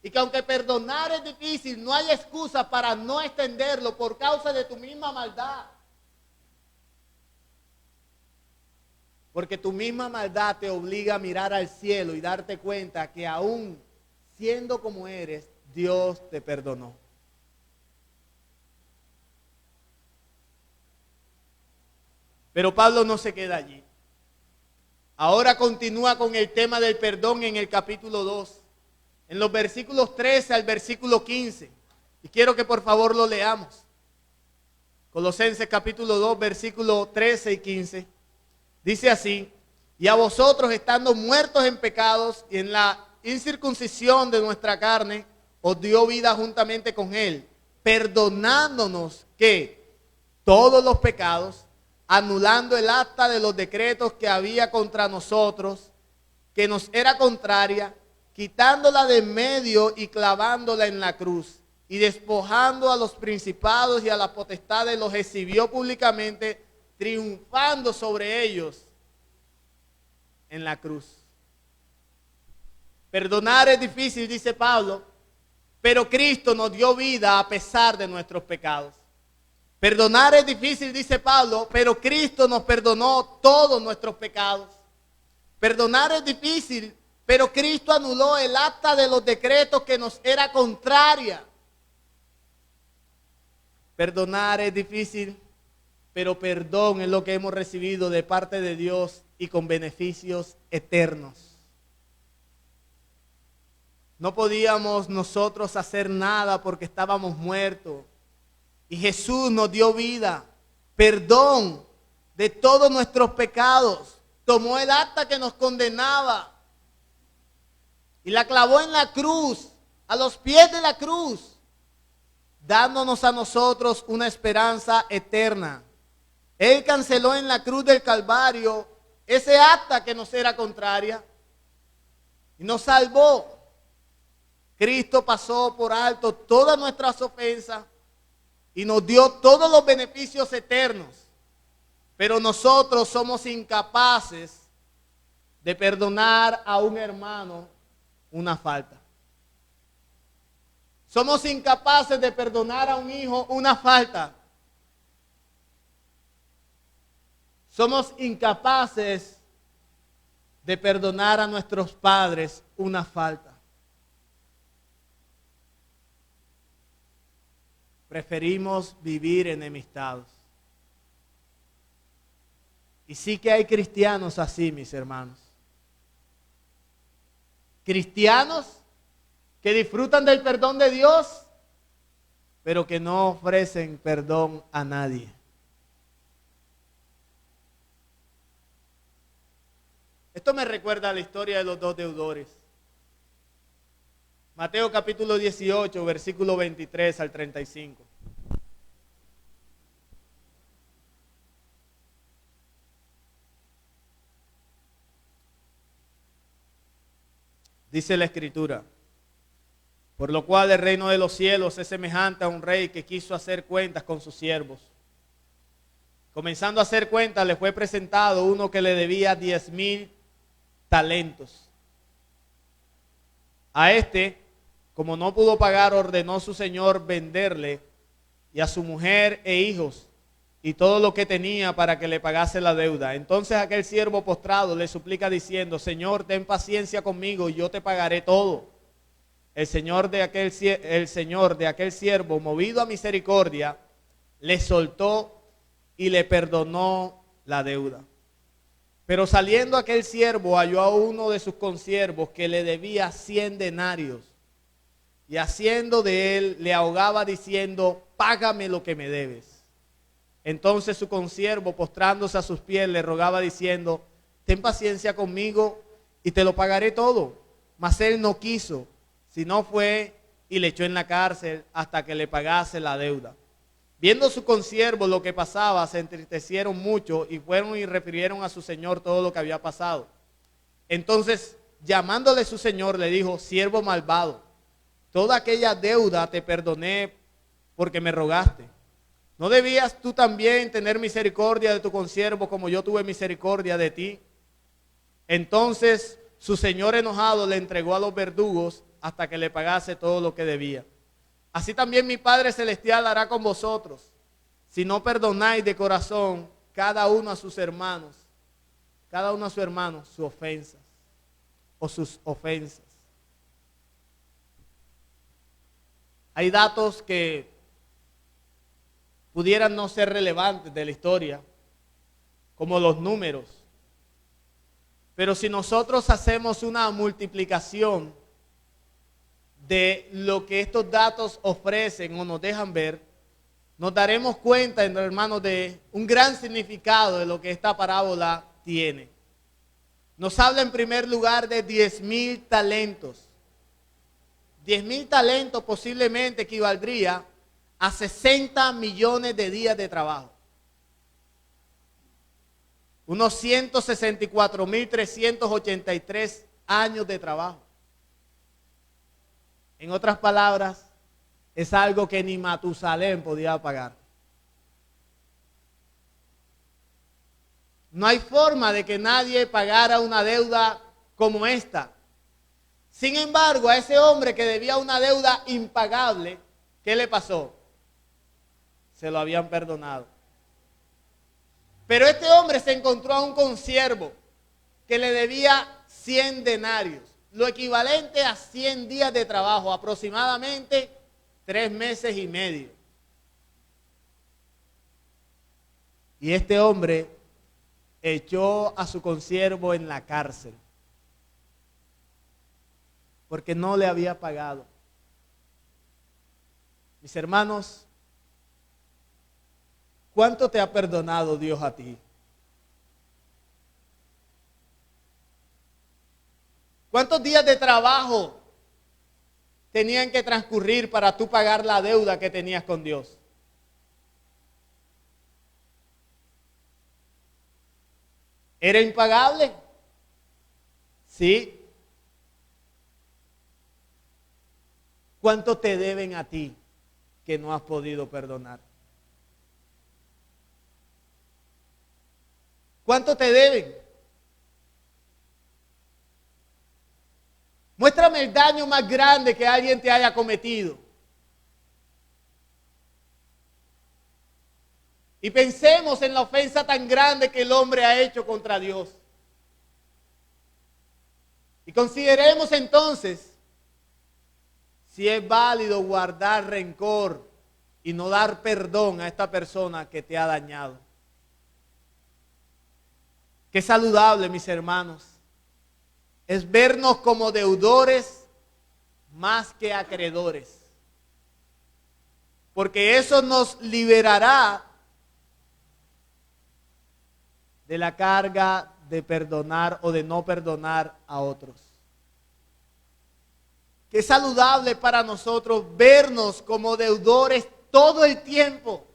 Y que aunque perdonar es difícil, no hay excusa para no extenderlo por causa de tu misma maldad. Porque tu misma maldad te obliga a mirar al cielo y darte cuenta que aún siendo como eres, Dios te perdonó. Pero Pablo no se queda allí. Ahora continúa con el tema del perdón en el capítulo 2. en los versículos 13 al versículo 15. Y quiero que por favor lo leamos. Colosenses capítulo 2, versículos 13 y 15. Dice así: y a vosotros, estando muertos en pecados y en la incircuncisión de nuestra carne, os dio vida juntamente con él, perdonándonos que todos los pecados, anulando el acta de los decretos que había contra nosotros, que nos era contraria, quitándola de en medio y clavándola en la cruz, y despojando a los principados y a las potestades, los exhibió públicamente, triunfando sobre ellos en la cruz. Perdonar es difícil, dice Pablo, pero Cristo nos dio vida a pesar de nuestros pecados. Perdonar es difícil, dice Pablo, pero Cristo nos perdonó todos nuestros pecados. Perdonar es difícil, pero Cristo anuló el acta de los decretos que nos era contraria. Perdonar es difícil, pero perdón es lo que hemos recibido de parte de Dios y con beneficios eternos. No podíamos nosotros hacer nada porque estábamos muertos. Y Jesús nos dio vida, perdón de todos nuestros pecados. Tomó el acta que nos condenaba y la clavó en la cruz, a los pies de la cruz, dándonos a nosotros una esperanza eterna. Él canceló en la cruz del Calvario ese acta que nos era contraria y nos salvó. Cristo pasó por alto todas nuestras ofensas y nos dio todos los beneficios eternos. Pero nosotros somos incapaces de perdonar a un hermano una falta. Somos incapaces de perdonar a un hijo una falta. Somos incapaces de perdonar a nuestros padres una falta. Preferimos vivir enemistados. Y sí que hay cristianos así, mis hermanos. Cristianos que disfrutan del perdón de Dios, pero que no ofrecen perdón a nadie. Esto me recuerda a la historia de los dos deudores. Mateo capítulo 18, versículo 23 al 35. Dice la Escritura: por lo cual el reino de los cielos es semejante a un rey que quiso hacer cuentas con sus siervos. Comenzando a hacer cuentas, le fue presentado uno que le debía 10,000 talentos. A este, como no pudo pagar, ordenó su señor venderle y a su mujer e hijos y todo lo que tenía para que le pagase la deuda. Entonces aquel siervo postrado le suplica diciendo: Señor, ten paciencia conmigo y yo te pagaré todo. El señor de aquel siervo, movido a misericordia, le soltó y le perdonó la deuda. Pero saliendo aquel siervo, halló a uno de sus consiervos que le debía 100 denarios. Y haciendo de él, le ahogaba diciendo: págame lo que me debes. Entonces su consiervo, postrándose a sus pies, le rogaba diciendo: ten paciencia conmigo y te lo pagaré todo. Mas él no quiso, sino fue y le echó en la cárcel hasta que le pagase la deuda. Viendo su consiervo lo que pasaba, se entristecieron mucho y fueron y refirieron a su señor todo lo que había pasado. Entonces, llamándole su señor, le dijo: siervo malvado, toda aquella deuda te perdoné porque me rogaste. ¿No debías tú también tener misericordia de tu consiervo como yo tuve misericordia de ti? Entonces su señor enojado le entregó a los verdugos hasta que le pagase todo lo que debía. Así también mi Padre Celestial hará con vosotros, si no perdonáis de corazón cada uno a sus hermanos, sus ofensas o sus ofensas. Hay datos que pudieran no ser relevantes de la historia, como los números. Pero si nosotros hacemos una multiplicación de lo que estos datos ofrecen o nos dejan ver, nos daremos cuenta, hermanos, de un gran significado de lo que esta parábola tiene. Nos habla en primer lugar de 10,000 talentos. 10,000 talentos posiblemente equivaldría a 60 millones de días de trabajo. Unos 164,383 años de trabajo. En otras palabras, es algo que ni Matusalén podía pagar. No hay forma de que nadie pagara una deuda como esta. Sin embargo, a ese hombre que debía una deuda impagable, ¿qué le pasó? Se lo habían perdonado. Pero este hombre se encontró a un consiervo que le debía 100 denarios, lo equivalente a 100 días de trabajo, aproximadamente 3 meses y medio. Y este hombre echó a su consiervo en la cárcel porque no le había pagado. Mis hermanos, ¿cuánto te ha perdonado Dios a ti? ¿Cuántos días de trabajo tenían que transcurrir para tú pagar la deuda que tenías con Dios? ¿Era impagable? Sí. ¿Cuánto te deben a ti que no has podido perdonar? ¿Cuánto te deben? Muéstrame el daño más grande que alguien te haya cometido. Y pensemos en la ofensa tan grande que el hombre ha hecho contra Dios. Y consideremos entonces si es válido guardar rencor y no dar perdón a esta persona que te ha dañado. Qué saludable, mis hermanos, es vernos como deudores más que acreedores. Porque eso nos liberará de la carga de perdonar o de no perdonar a otros. Qué saludable para nosotros vernos como deudores todo el tiempo.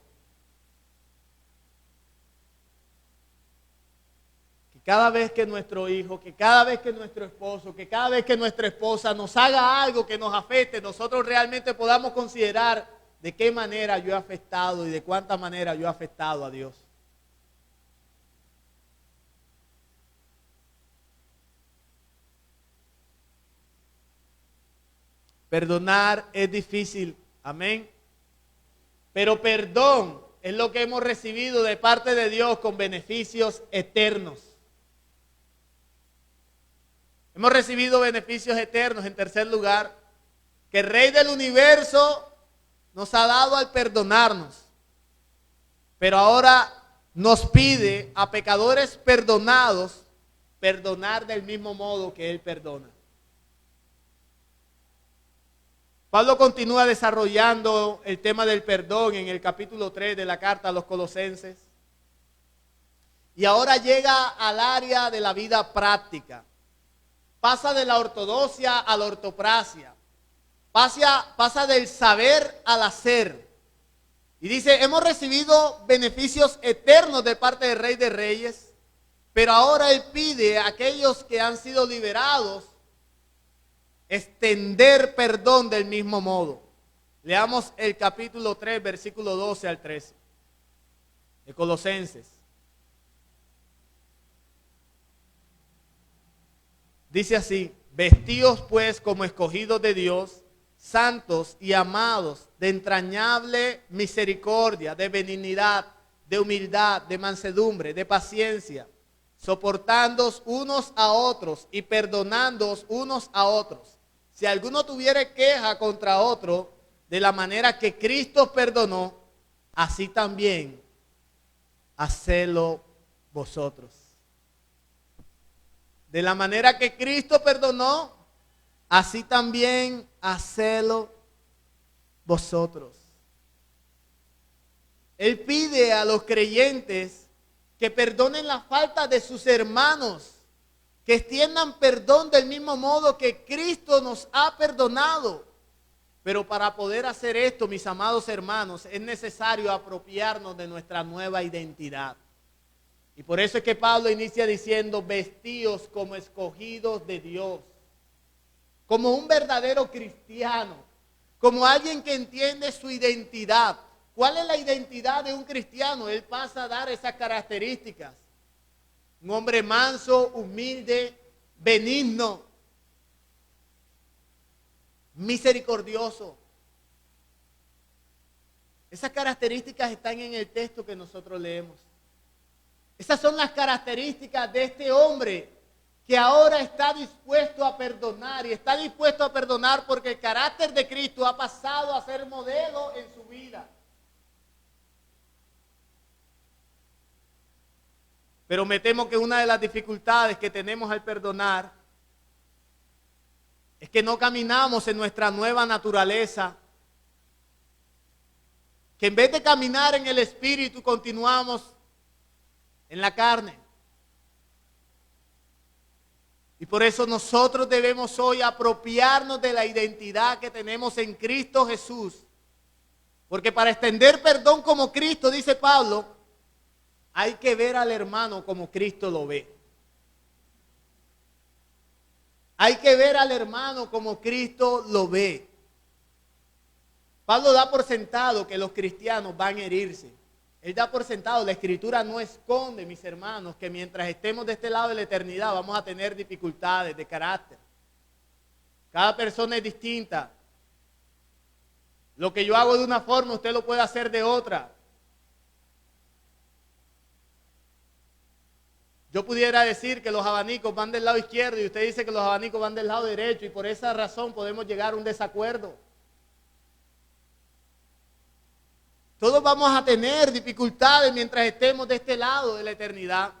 Que cada vez que nuestro hijo, que cada vez que nuestro esposo, que cada vez que nuestra esposa nos haga algo que nos afecte, nosotros realmente podamos considerar de qué manera yo he afectado y de cuánta manera yo he afectado a Dios. Perdonar es difícil, amén. Pero perdón es lo que hemos recibido de parte de Dios con beneficios eternos. Hemos recibido beneficios eternos, en tercer lugar, que el Rey del Universo nos ha dado al perdonarnos. Pero ahora nos pide a pecadores perdonados perdonar del mismo modo que Él perdona. Pablo continúa desarrollando el tema del perdón en el capítulo 3 de la carta a los Colosenses. Y ahora llega al área de la vida práctica. Pasa de la ortodoxia a la ortopraxia. Pasa del saber al hacer. Y dice, hemos recibido beneficios eternos de parte del Rey de Reyes, pero ahora Él pide a aquellos que han sido liberados extender perdón del mismo modo. Leamos el capítulo 3, versículo 12 al 13 de Colosenses. Dice así: vestíos pues como escogidos de Dios, santos y amados, de entrañable misericordia, de benignidad, de humildad, de mansedumbre, de paciencia, soportándoos unos a otros y perdonándoos unos a otros. Si alguno tuviere queja contra otro, de la manera que Cristo perdonó, así también hacedlo vosotros. De la manera que Cristo perdonó, así también hacedlo vosotros. Él pide a los creyentes que perdonen las faltas de sus hermanos, que extiendan perdón del mismo modo que Cristo nos ha perdonado. Pero para poder hacer esto, mis amados hermanos, es necesario apropiarnos de nuestra nueva identidad. Y por eso es que Pablo inicia diciendo, vestíos como escogidos de Dios, como un verdadero cristiano, como alguien que entiende su identidad. ¿Cuál es la identidad de un cristiano? Él pasa a dar esas características. Un hombre manso, humilde, benigno, misericordioso. Esas características están en el texto que nosotros leemos. Esas son las características de este hombre que ahora está dispuesto a perdonar, y está dispuesto a perdonar porque el carácter de Cristo ha pasado a ser modelo en su vida. Pero me temo que una de las dificultades que tenemos al perdonar es que no caminamos en nuestra nueva naturaleza, que en vez de caminar en el Espíritu continuamos en la carne. Y por eso nosotros debemos hoy apropiarnos de la identidad que tenemos en Cristo Jesús. Porque para extender perdón como Cristo, dice Pablo, hay que ver al hermano como Cristo lo ve. Hay que ver al hermano como Cristo lo ve. Pablo da por sentado que los cristianos van a herirse. Él da por sentado, la Escritura no esconde, mis hermanos, que mientras estemos de este lado de la eternidad vamos a tener dificultades de carácter. Cada persona es distinta. Lo que yo hago de una forma, usted lo puede hacer de otra. Yo pudiera decir que los abanicos van del lado izquierdo y usted dice que los abanicos van del lado derecho, y por esa razón podemos llegar a un desacuerdo. Todos vamos a tener dificultades mientras estemos de este lado de la eternidad.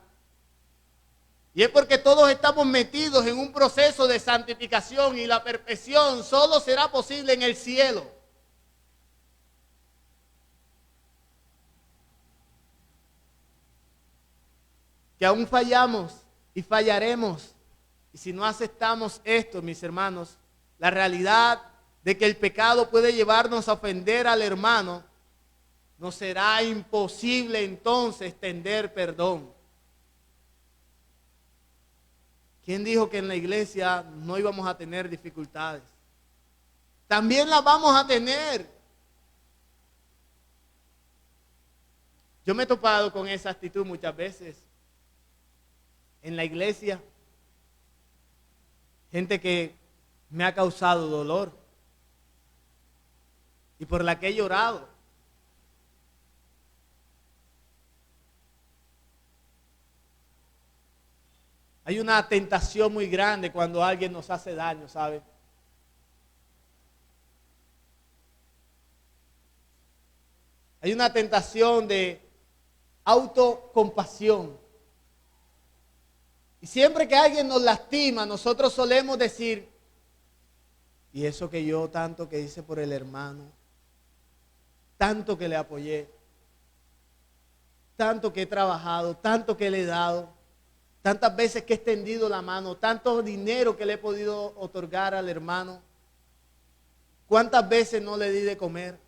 Y es porque todos estamos metidos en un proceso de santificación, y la perfección solo será posible en el cielo. Que aún fallamos y fallaremos. Y si no aceptamos esto, mis hermanos, la realidad de que el pecado puede llevarnos a ofender al hermano, nos será imposible entonces extender perdón. ¿Quién dijo que en la iglesia no íbamos a tener dificultades? También las vamos a tener. Yo me he topado con esa actitud muchas veces en la iglesia. Gente que me ha causado dolor y por la que he llorado. Hay una tentación muy grande cuando alguien nos hace daño, ¿sabe? Hay una tentación de autocompasión. Y siempre que alguien nos lastima, nosotros solemos decir, y eso que yo tanto que hice por el hermano, tanto que le apoyé, tanto que he trabajado, tanto que le he dado, tantas veces que he extendido la mano, tanto dinero que le he podido otorgar al hermano, cuántas veces no le di de comer.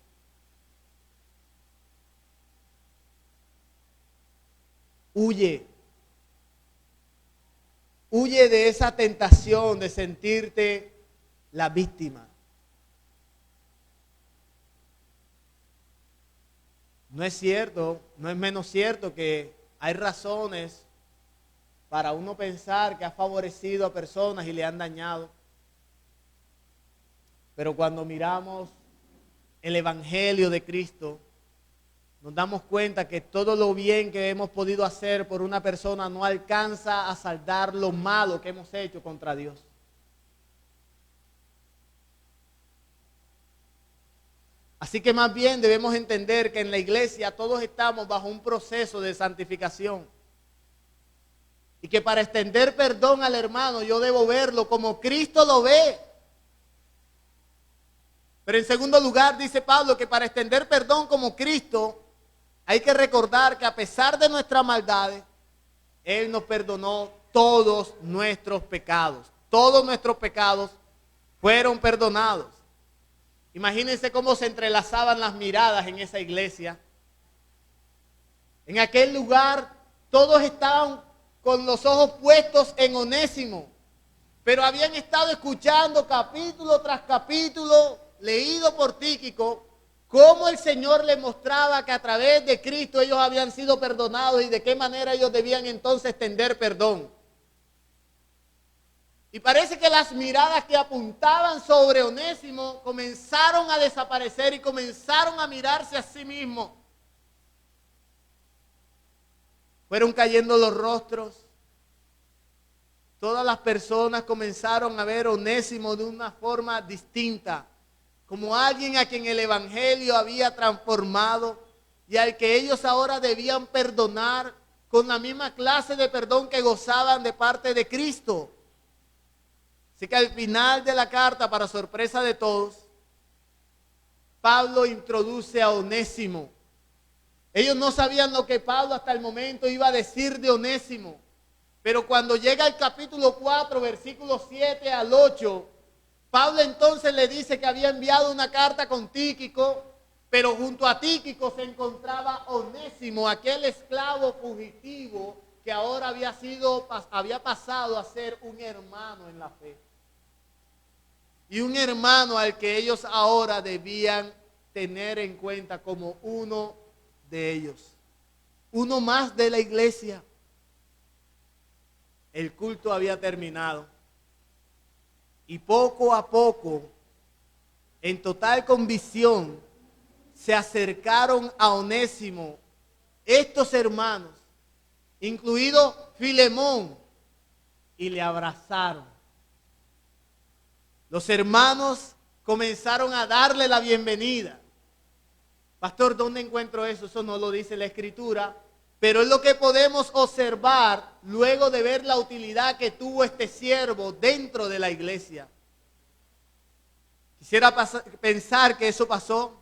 Huye de esa tentación de sentirte la víctima. No es cierto, no es menos cierto que hay razones para uno pensar que ha favorecido a personas y le han dañado. Pero cuando miramos el Evangelio de Cristo, nos damos cuenta que todo lo bien que hemos podido hacer por una persona no alcanza a saldar lo malo que hemos hecho contra Dios. Así que más bien debemos entender que en la iglesia todos estamos bajo un proceso de santificación. Y que para extender perdón al hermano yo debo verlo como Cristo lo ve. Pero en segundo lugar, dice Pablo que para extender perdón como Cristo, hay que recordar que a pesar de nuestras maldades, Él nos perdonó todos nuestros pecados. Todos nuestros pecados fueron perdonados. Imagínense cómo se entrelazaban las miradas en esa iglesia. En aquel lugar todos estaban con los ojos puestos en Onésimo, pero habían estado escuchando capítulo tras capítulo, leído por Tíquico, cómo el Señor les mostraba que a través de Cristo ellos habían sido perdonados y de qué manera ellos debían entonces extender perdón. Y parece que las miradas que apuntaban sobre Onésimo comenzaron a desaparecer y comenzaron a mirarse a sí mismos. Fueron cayendo los rostros. Todas las personas comenzaron a ver a Onésimo de una forma distinta, como alguien a quien el Evangelio había transformado y al que ellos ahora debían perdonar con la misma clase de perdón que gozaban de parte de Cristo. Así que al final de la carta, para sorpresa de todos, Pablo introduce a Onésimo. Ellos no sabían lo que Pablo hasta el momento iba a decir de Onésimo. Pero cuando llega el capítulo 4, versículos 7 al 8, Pablo entonces le dice que había enviado una carta con Tíquico, pero junto a Tíquico se encontraba Onésimo, aquel esclavo fugitivo que ahora había pasado a ser un hermano en la fe. Y un hermano al que ellos ahora debían tener en cuenta como uno de ellos. Uno más de la iglesia. El culto había terminado. Y poco a poco, en total convicción, se acercaron a Onésimo estos hermanos, incluido Filemón, y le abrazaron. Los hermanos comenzaron a darle la bienvenida. Pastor, ¿dónde encuentro eso? Eso no lo dice la Escritura, pero es lo que podemos observar luego de ver la utilidad que tuvo este siervo dentro de la iglesia. Quisiera pensar que eso pasó,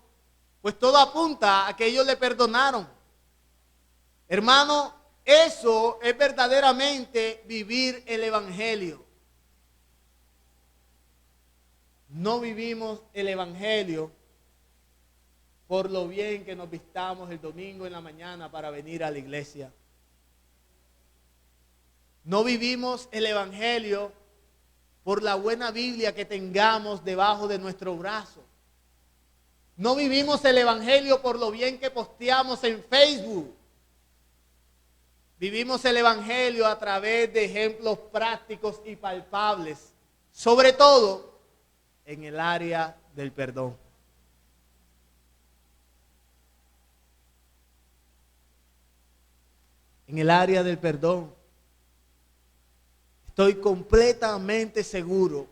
pues todo apunta a que ellos le perdonaron. Hermano, eso es verdaderamente vivir el Evangelio. No vivimos el Evangelio por lo bien que nos vistamos el domingo en la mañana para venir a la iglesia. No vivimos el Evangelio por la buena Biblia que tengamos debajo de nuestro brazo. No vivimos el Evangelio por lo bien que posteamos en Facebook. Vivimos el Evangelio a través de ejemplos prácticos y palpables, sobre todo en el área del perdón. En el área del perdón, estoy completamente seguro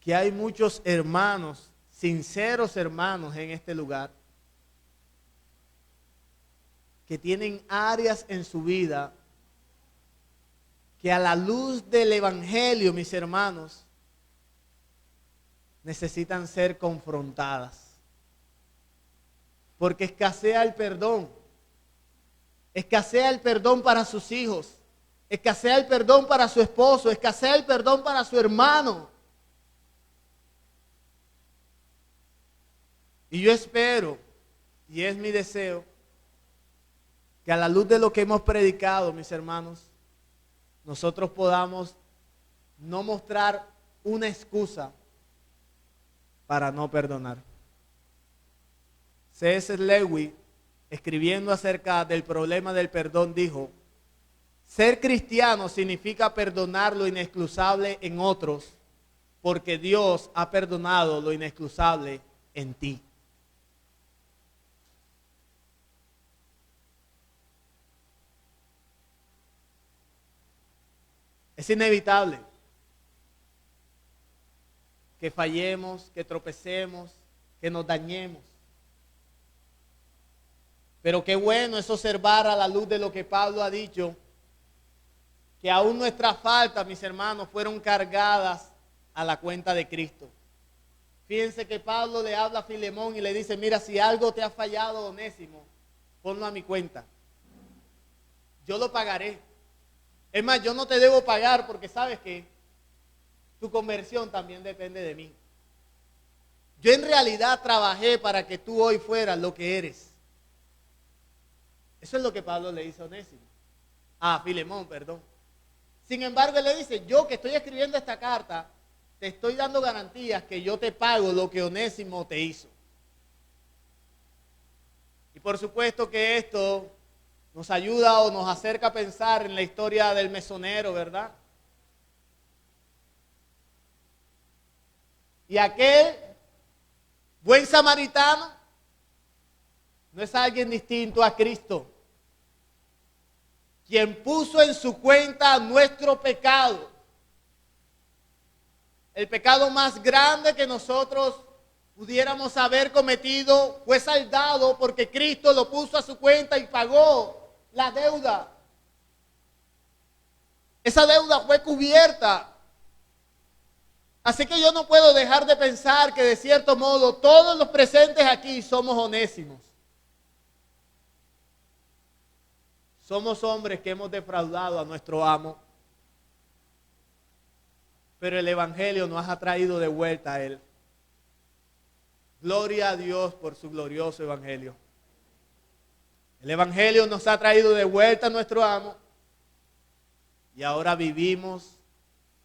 que hay muchos hermanos, sinceros hermanos en este lugar, que tienen áreas en su vida que a la luz del Evangelio, mis hermanos, necesitan ser confrontadas. Porque escasea el perdón. Escasea el perdón para sus hijos. Escasea el perdón para su esposo. Escasea el perdón para su hermano. Y yo espero, y es mi deseo, que a la luz de lo que hemos predicado, mis hermanos, nosotros podamos no mostrar una excusa para no perdonar. C.S. Lewis, escribiendo acerca del problema del perdón, dijo: ser cristiano significa perdonar lo inexcusable en otros, porque Dios ha perdonado lo inexcusable en ti. Es inevitable que fallemos, que tropecemos, que nos dañemos. Pero qué bueno es observar a la luz de lo que Pablo ha dicho, que aún nuestras faltas, mis hermanos, fueron cargadas a la cuenta de Cristo. Fíjense que Pablo le habla a Filemón y le dice, mira, si algo te ha fallado, Onésimo, ponlo a mi cuenta. Yo lo pagaré. Es más, yo no te debo pagar porque sabes que tu conversión también depende de mí. Yo en realidad trabajé para que tú hoy fueras lo que eres. Eso es lo que Pablo le dice a Onésimo. A Filemón, perdón. Sin embargo, él le dice, yo que estoy escribiendo esta carta, te estoy dando garantías que yo te pago lo que Onésimo te hizo. Y por supuesto que esto nos ayuda o nos acerca a pensar en la historia del mesonero, ¿verdad? Y aquel buen samaritano no es alguien distinto a Cristo, quien puso en su cuenta nuestro pecado. El pecado más grande que nosotros pudiéramos haber cometido fue saldado porque Cristo lo puso a su cuenta y pagó la deuda. Esa deuda fue cubierta. Así que yo no puedo dejar de pensar que de cierto modo todos los presentes aquí somos Onésimos. Somos hombres que hemos defraudado a nuestro amo, pero el Evangelio nos ha traído de vuelta a Él. Gloria a Dios por su glorioso Evangelio. El Evangelio nos ha traído de vuelta a nuestro amo y ahora vivimos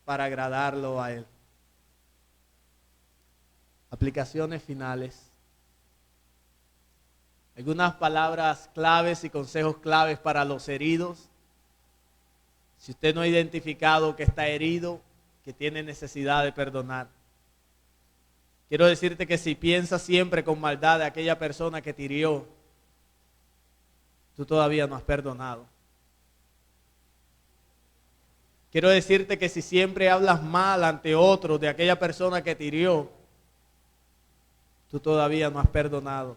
para agradarlo a Él. Aplicaciones finales. Algunas palabras claves y consejos claves para los heridos. Si usted no ha identificado que está herido, que tiene necesidad de perdonar. Quiero decirte que si piensas siempre con maldad de aquella persona que te hirió, tú todavía no has perdonado. Quiero decirte que si siempre hablas mal ante otros de aquella persona que te hirió, tú todavía no has perdonado.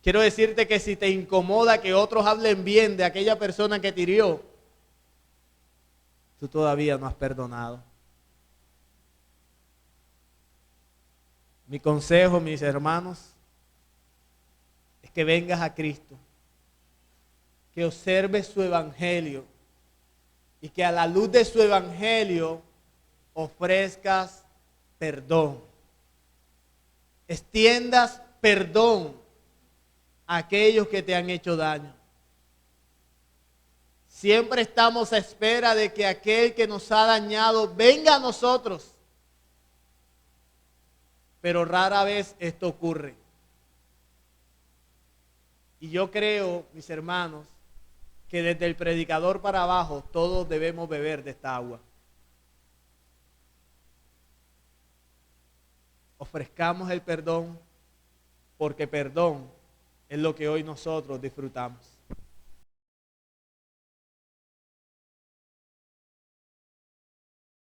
Quiero decirte que si te incomoda que otros hablen bien de aquella persona que te hirió, tú todavía no has perdonado. Mi consejo, mis hermanos, es que vengas a Cristo, que observes su evangelio y que a la luz de su evangelio ofrezcas perdón. Extiendas perdón a aquellos que te han hecho daño. Siempre estamos a espera de que aquel que nos ha dañado venga a nosotros. Pero rara vez esto ocurre. Y yo creo, mis hermanos, que desde el predicador para abajo todos debemos beber de esta agua. Ofrezcamos el perdón, porque perdón es lo que hoy nosotros disfrutamos.